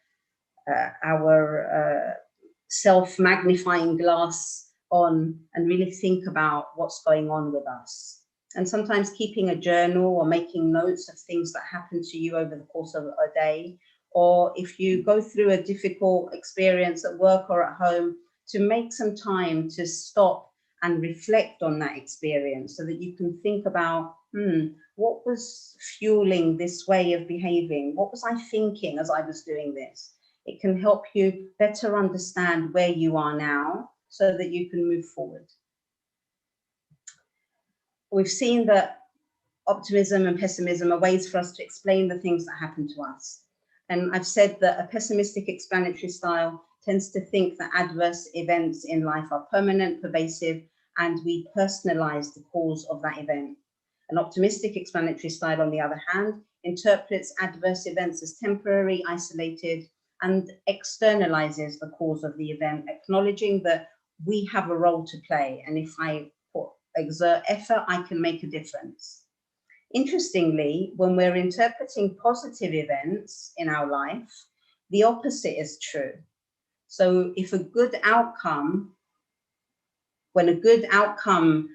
our self-magnifying glass on and really think about what's going on with us. And sometimes keeping a journal or making notes of things that happen to you over the course of a day, or if you go through a difficult experience at work or at home, to make some time to stop and reflect on that experience so that you can think about, what was fueling this way of behaving? What was I thinking as I was doing this? It can help you better understand where you are now so that you can move forward. We've seen that optimism and pessimism are ways for us to explain the things that happen to us. And I've said that a pessimistic explanatory style tends to think that adverse events in life are permanent, pervasive, and we personalize the cause of that event. An optimistic explanatory style, on the other hand, interprets adverse events as temporary, isolated, and externalizes the cause of the event, acknowledging that we have a role to play. And if I exert effort, I can make a difference. Interestingly, when we're interpreting positive events in our life, the opposite is true. So if a good outcome, when a good outcome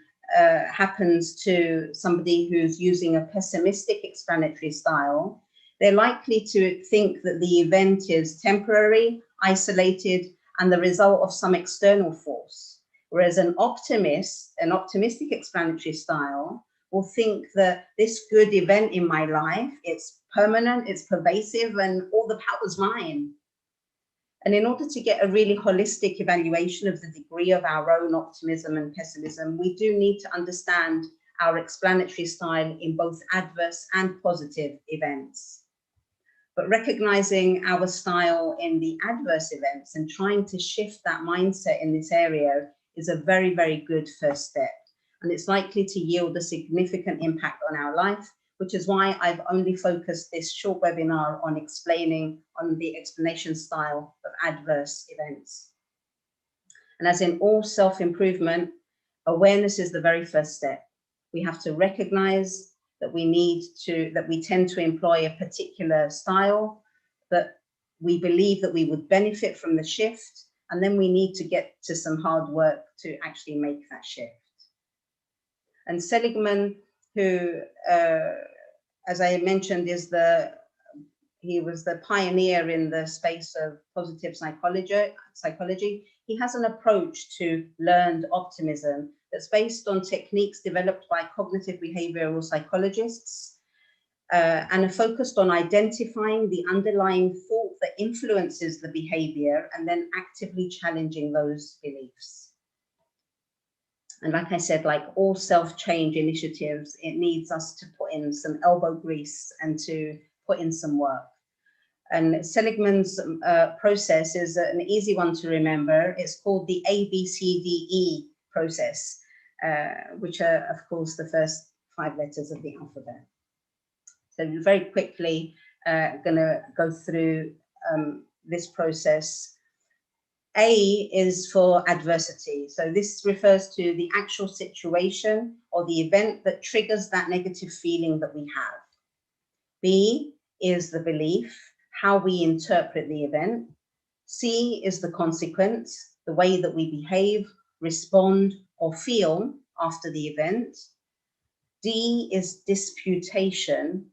happens to somebody who's using a pessimistic explanatory style, they're likely to think that the event is temporary, isolated, and the result of some external force. Whereas an optimistic explanatory style will think that this good event in my life, it's permanent, it's pervasive, and all the power's mine. And in order to get a really holistic evaluation of the degree of our own optimism and pessimism, we do need to understand our explanatory style in both adverse and positive events. But recognizing our style in the adverse events and trying to shift that mindset in this area is a very, very good first step. And it's likely to yield a significant impact on our life, which is why I've only focused this short webinar on explaining on the explanation style of adverse events. And as in all self-improvement, awareness is the very first step. We have to recognize that we tend to employ a particular style, that we believe that we would benefit from the shift, and then we need to get to some hard work to actually make that shift. And Seligman, who, as I mentioned, he was the pioneer in the space of positive psychology. He has an approach to learned optimism that's based on techniques developed by cognitive behavioral psychologists and are focused on identifying the underlying thought that influences the behavior and then actively challenging those beliefs. And like I said, like all self-change initiatives, it needs us to put in some elbow grease and to put in some work. And Seligman's process is an easy one to remember. It's called the ABCDE process, which are, of course, the first 5 letters of the alphabet. So very quickly, going to go through this process. A is for adversity. So this refers to the actual situation or the event that triggers that negative feeling that we have. B is the belief, how we interpret the event. C is the consequence, the way that we behave, respond, or feel after the event. D is disputation.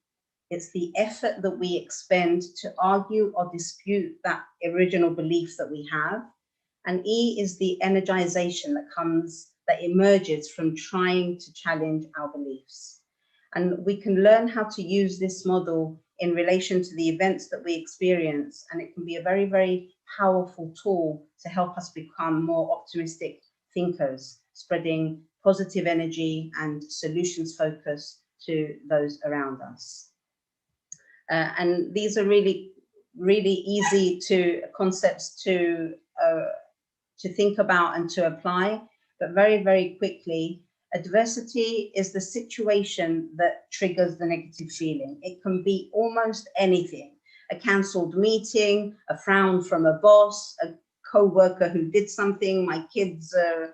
It's the effort that we expend to argue or dispute that original belief that we have. And E is the energization that emerges from trying to challenge our beliefs. And we can learn how to use this model in relation to the events that we experience. And it can be a very, very powerful tool to help us become more optimistic thinkers, spreading positive energy and solutions focus to those around us. And these are really, really easy concepts to think about and to apply, but very, very quickly, adversity is the situation that triggers the negative feeling. It can be almost anything: a cancelled meeting, a frown from a boss, a co-worker who did something, my kids are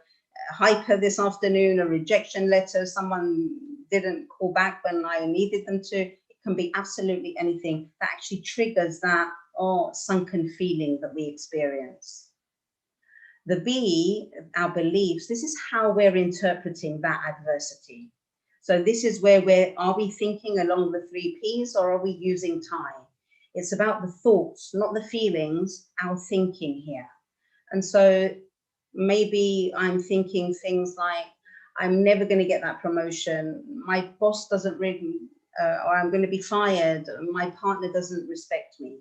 hyper this afternoon, a rejection letter, someone didn't call back when I needed them to. It can be absolutely anything that actually triggers that or sunken feeling that we experience. The B, our beliefs, this is how we're interpreting that adversity. So this is where are we thinking along the 3 Ps, or are we using time? It's about the thoughts, not the feelings, our thinking here. And so maybe I'm thinking things like, I'm never going to get that promotion. My boss doesn't really, or I'm going to be fired. My partner doesn't respect me.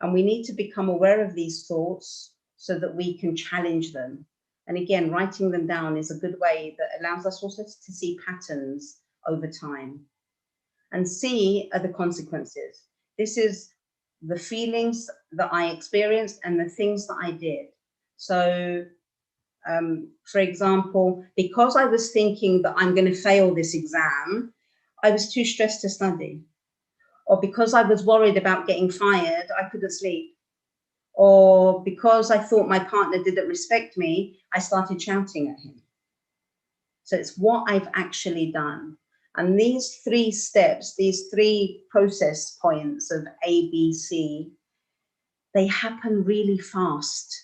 And we need to become aware of these thoughts so that we can challenge them. And again, writing them down is a good way that allows us also to see patterns over time. And C are the consequences. This is the feelings that I experienced and the things that I did. So, for example, because I was thinking that I'm going to fail this exam, I was too stressed to study. Or because I was worried about getting fired, I couldn't sleep. Or because I thought my partner didn't respect me, I started shouting at him. So it's what I've actually done. And these 3 steps, these 3 process points of A, B, C, they happen really fast,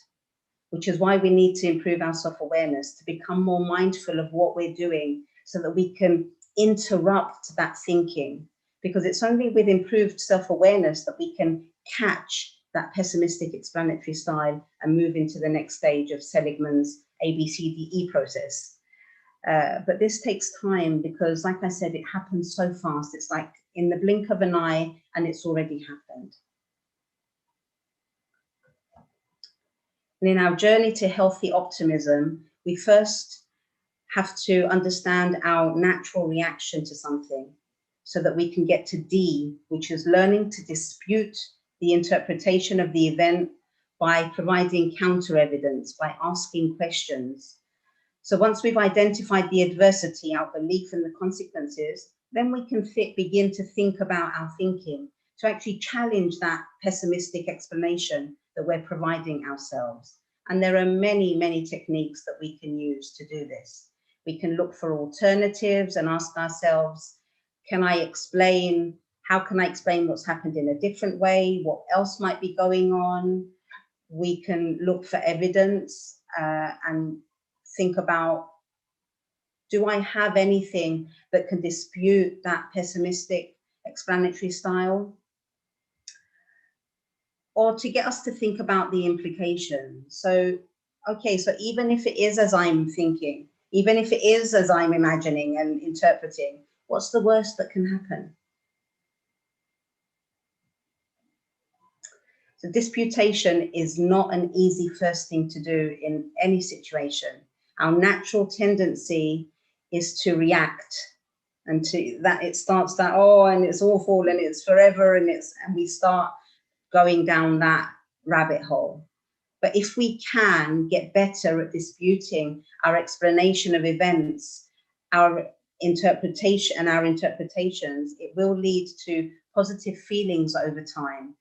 which is why we need to improve our self-awareness, to become more mindful of what we're doing so that we can interrupt that thinking. Because it's only with improved self-awareness that we can catch that pessimistic explanatory style and move into the next stage of Seligman's ABCDE process. But this takes time because, like I said, it happens so fast. It's like in the blink of an eye and it's already happened. And in our journey to healthy optimism, we first have to understand our natural reaction to something so that we can get to D, which is learning to dispute the interpretation of the event by providing counter evidence, by asking questions. So once we've identified the adversity, our belief in the consequences, then we can begin to think about our thinking, to actually challenge that pessimistic explanation that we're providing ourselves. And there are many, many techniques that we can use to do this. We can look for alternatives and ask ourselves, how can I explain what's happened in a different way? What else might be going on? We can look for evidence and think about, do I have anything that can dispute that pessimistic explanatory style? Or to get us to think about the implications. So, okay, so even if it is as I'm thinking, even if it is as I'm imagining and interpreting, what's the worst that can happen? So disputation is not an easy first thing to do in any situation. Our natural tendency is to react, and to that it starts that, oh, and it's awful and it's forever and we start going down that rabbit hole. But if we can get better at disputing our explanation of events, our interpretation and our interpretations, it will lead to positive feelings over time.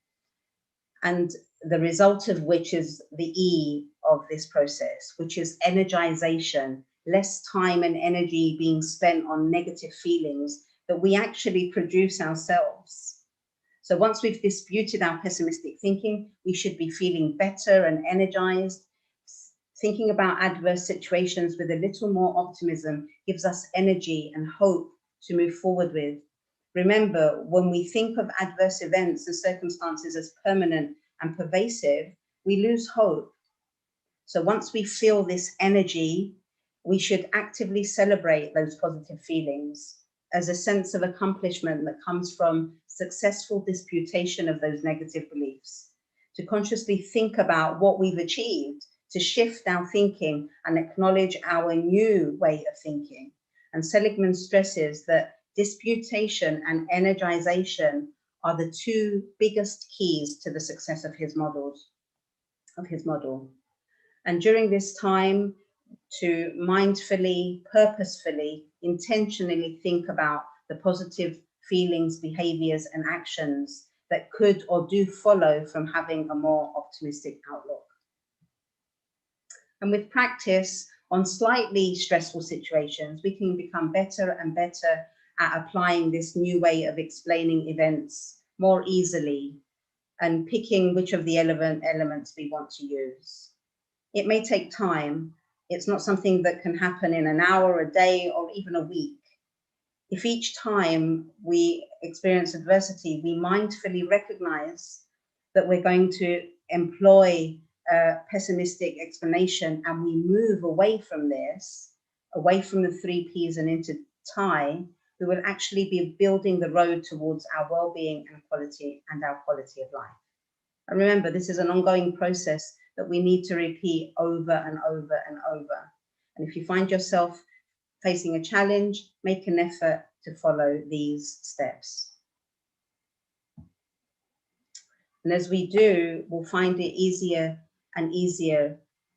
And the result of which is the E of this process, which is energization, less time and energy being spent on negative feelings that we actually produce ourselves. So once we've disputed our pessimistic thinking, we should be feeling better and energized. Thinking about adverse situations with a little more optimism gives us energy and hope to move forward with. Remember, when we think of adverse events and circumstances as permanent and pervasive, we lose hope. So once we feel this energy, we should actively celebrate those positive feelings as a sense of accomplishment that comes from successful disputation of those negative beliefs, to consciously think about what we've achieved, to shift our thinking and acknowledge our new way of thinking. And Seligman stresses that disputation and energization are the 2 biggest keys to the success of his model. And during this time, to mindfully, purposefully, intentionally think about the positive feelings, behaviors, and actions that could or do follow from having a more optimistic outlook. And with practice on slightly stressful situations, we can become better and better at applying this new way of explaining events more easily and picking which of the elements we want to use. It may take time. It's not something that can happen in an hour, a day, or even a week. If each time we experience adversity, we mindfully recognize that we're going to employ a pessimistic explanation and we move away from this, away from the 3 Ps and into TIE, we will actually be building the road towards our well-being and our quality of life. And remember, this is an ongoing process that we need to repeat over and over and over. And if you find yourself facing a challenge, make an effort to follow these steps. And as we do, we'll find it easier and easier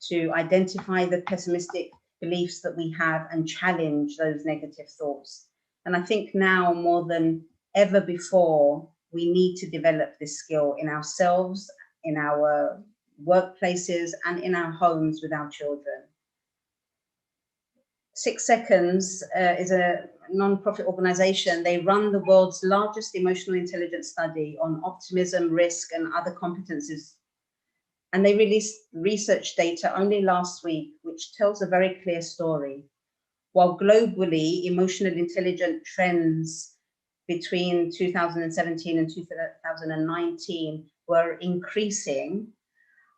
to identify the pessimistic beliefs that we have and challenge those negative thoughts. And I think now more than ever before, we need to develop this skill in ourselves, in our workplaces, and in our homes with our children. 6 Seconds is a non-profit organization. They run the world's largest emotional intelligence study on optimism, risk, and other competencies. And they released research data only last week, which tells a very clear story. While globally, emotional intelligence trends between 2017 and 2019 were increasing,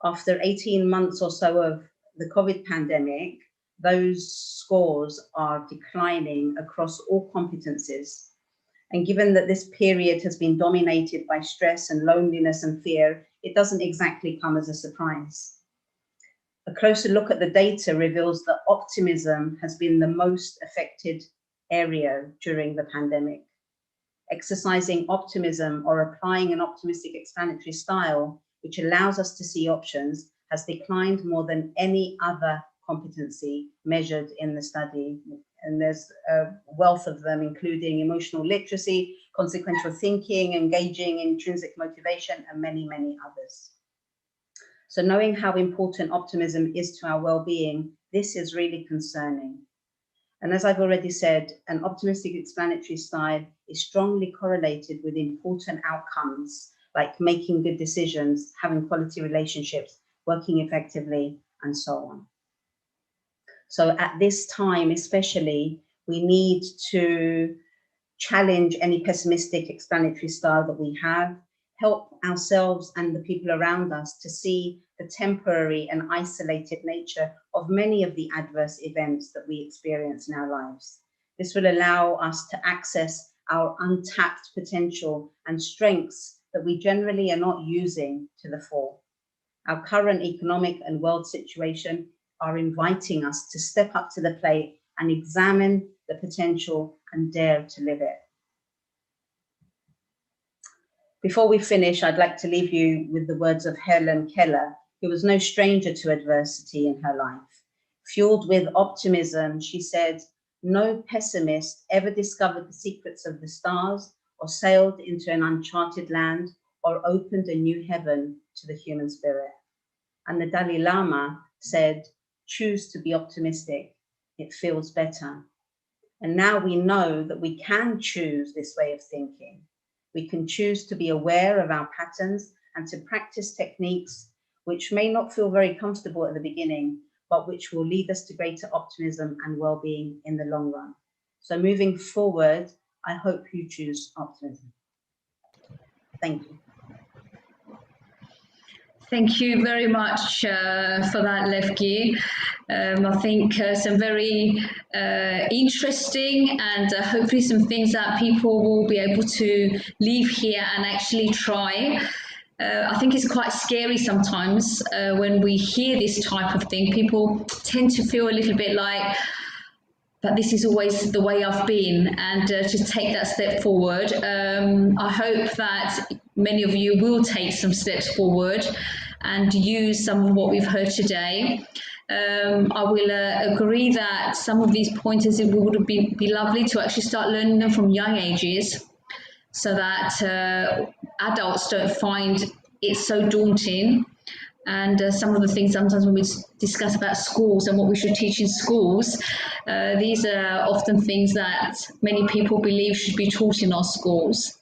after 18 months or so of the COVID pandemic, those scores are declining across all competencies. And given that this period has been dominated by stress and loneliness and fear, it doesn't exactly come as a surprise. A closer look at the data reveals that optimism has been the most affected area during the pandemic. Exercising optimism or applying an optimistic explanatory style, which allows us to see options, has declined more than any other competency measured in the study. And there's a wealth of them, including emotional literacy, consequential thinking, engaging intrinsic motivation, and many, many others. So knowing how important optimism is to our well-being, this is really concerning. And as I've already said, an optimistic explanatory style is strongly correlated with important outcomes like making good decisions, having quality relationships, working effectively, and so on. So at this time, especially, we need to challenge any pessimistic explanatory style that we have, help ourselves and the people around us to see the temporary and isolated nature of many of the adverse events that we experience in our lives. This will allow us to access our untapped potential and strengths that we generally are not using to the full. Our current economic and world situation are inviting us to step up to the plate and examine the potential and dare to live it. Before we finish, I'd like to leave you with the words of Helen Keller, who was no stranger to adversity in her life. Fueled with optimism, she said, "No pessimist ever discovered the secrets of the stars or sailed into an uncharted land or opened a new heaven to the human spirit." And the Dalai Lama said, "Choose to be optimistic. It feels better." And now we know that we can choose this way of thinking. We can choose to be aware of our patterns and to practice techniques which may not feel very comfortable at the beginning, but which will lead us to greater optimism and well-being in the long run. So moving forward, I hope you choose optimism. Thank you. Thank you very much for that, Levki. I think some very interesting and hopefully some things that people will be able to leave here and actually try. I think it's quite scary sometimes when we hear this type of thing. People tend to feel a little bit like, but this is always the way I've been, and just take that step forward. I hope that many of you will take some steps forward and use some of what we've heard today. I will agree that some of these pointers, it would be lovely to actually start learning them from young ages so that adults don't find it so daunting. And some of the things sometimes when we discuss about schools and what we should teach in schools, these are often things that many people believe should be taught in our schools.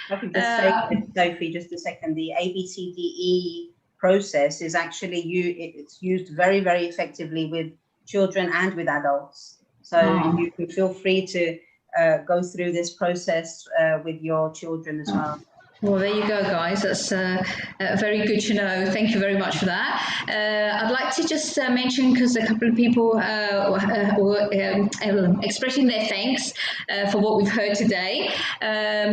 I could just say, Sophie, just a second, the ABCDE process is actually it's used very, very effectively with children and with adults. So you can feel free to go through this process with your children as well. Well, there you go, guys. That's very good to know. Thank you very much for that. I'd like to just mention, because a couple of people were expressing their thanks for what we've heard today.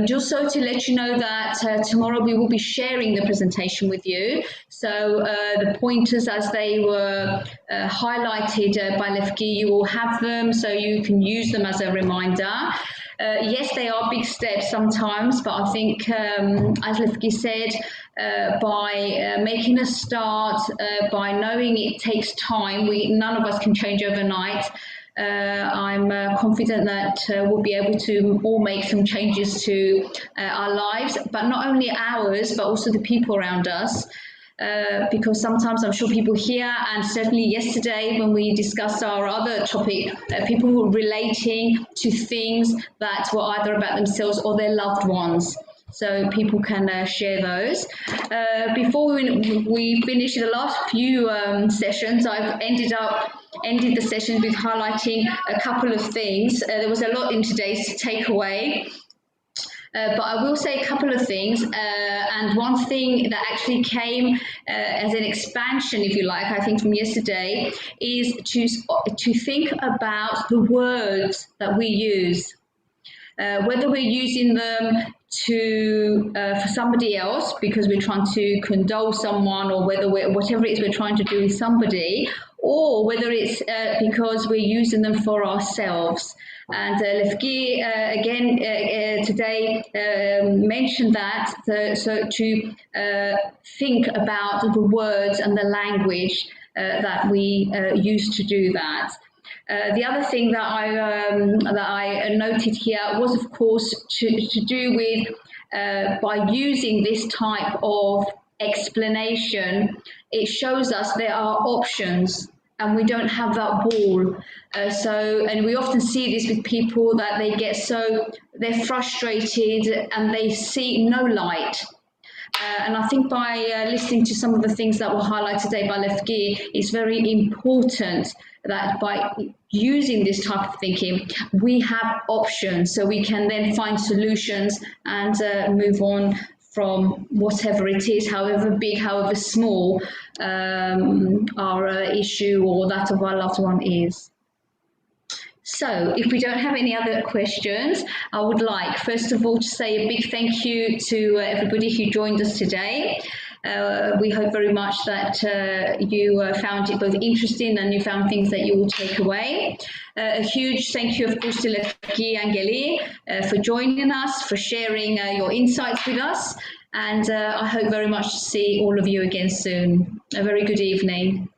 Just so to let you know that tomorrow we will be sharing the presentation with you. So the pointers, as they were highlighted by Lefki, you will have them so you can use them as a reminder. Yes, they are big steps sometimes, but I think, as Lefki said, by making a start, by knowing it takes time, none of us can change overnight. I'm confident that we'll be able to all make some changes to our lives, but not only ours, but also the people around us. Because sometimes I'm sure people here, and certainly yesterday when we discussed our other topic, people were relating to things that were either about themselves or their loved ones. So people can share those. Before we finish the last few sessions, I've ended the session with highlighting a couple of things. There was a lot in today's takeaway. But I will say a couple of things, and one thing that actually came as an expansion, if you like, I think from yesterday, is to think about the words that we use, whether we're using them for somebody else because we're trying to condole someone, or whatever it is we're trying to do with somebody, or whether it's because we're using them for ourselves. And Lefki again today mentioned that, so to think about the words and the language that we use to do that. The other thing that I noted here was, of course, to do with by using this type of explanation, it shows us there are options. And we don't have that wall. And we often see this with people, that they're frustrated and they see no light. And I think by listening to some of the things that were highlighted today by Lefki, it's very important that by using this type of thinking, we have options, so we can then find solutions and move on from whatever it is, however big, however small our issue or that of our loved one is. So if we don't have any other questions, I would like, first of all, to say a big thank you to everybody who joined us today. We hope very much that you found it both interesting and you found things that you will take away. A huge thank you, of course, to Lefki and Geli for joining us, for sharing your insights with us. And I hope very much to see all of you again soon. A very good evening.